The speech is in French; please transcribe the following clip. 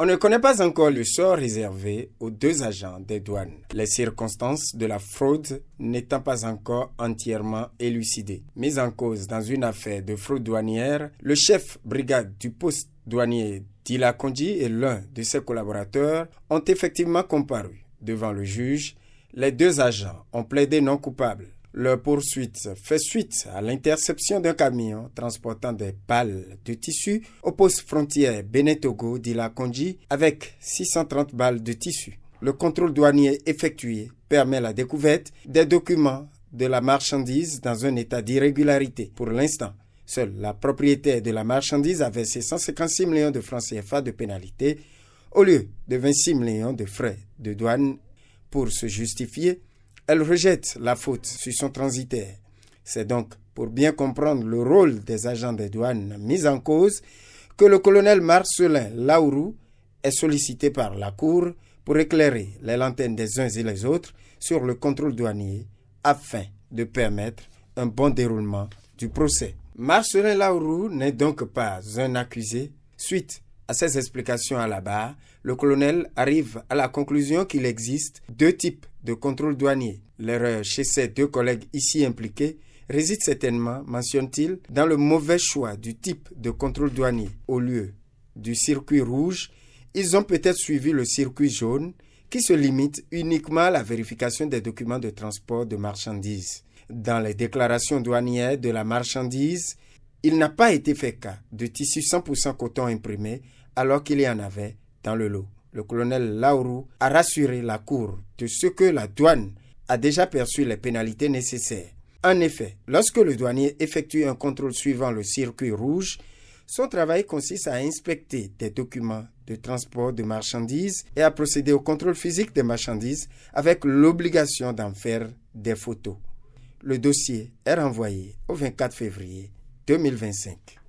On ne connaît pas encore le sort réservé aux 2 agents des douanes, les circonstances de la fraude n'étant pas encore entièrement élucidées. Mis en cause dans une affaire de fraude douanière, le chef brigade du poste douanier Dila Kondji et l'un de ses collaborateurs ont effectivement comparu devant le juge. Les 2 agents ont plaidé non coupables. Leur poursuite fait suite à l'interception d'un camion transportant des balles de tissu au poste frontière Bénin-Togo Dila Kondji avec 630 balles de tissu. Le contrôle douanier effectué permet la découverte des documents de la marchandise dans un état d'irrégularité. Pour l'instant, seule la propriétaire de la marchandise a versé 156 millions de francs CFA de pénalité au lieu de 26 millions de frais de douane. Pour se justifier, elle rejette la faute sur son transitaire. C'est donc pour bien comprendre le rôle des agents des douanes mis en cause que le colonel Marcelin Laourou est sollicité par la Cour pour éclairer les lanternes des uns et les autres sur le contrôle douanier afin de permettre un bon déroulement du procès. Marcelin Laourou n'est donc pas un accusé. Suite à ses explications à la barre, le colonel arrive à la conclusion qu'il existe 2 types de contrôle douanier. L'erreur chez ses 2 collègues ici impliqués réside certainement, mentionne-t-il, dans le mauvais choix du type de contrôle douanier. Au lieu du circuit rouge, ils ont peut-être suivi le circuit jaune qui se limite uniquement à la vérification des documents de transport de marchandises. Dans les déclarations douanières de la marchandise, il n'a pas été fait cas de tissu 100% coton imprimé alors qu'il y en avait dans le lot. Le colonel Laourou a rassuré la Cour de ce que la douane a déjà perçu les pénalités nécessaires. En effet, lorsque le douanier effectue un contrôle suivant le circuit rouge, son travail consiste à inspecter des documents de transport de marchandises et à procéder au contrôle physique des marchandises avec l'obligation d'en faire des photos. Le dossier est renvoyé au 24 février 2025.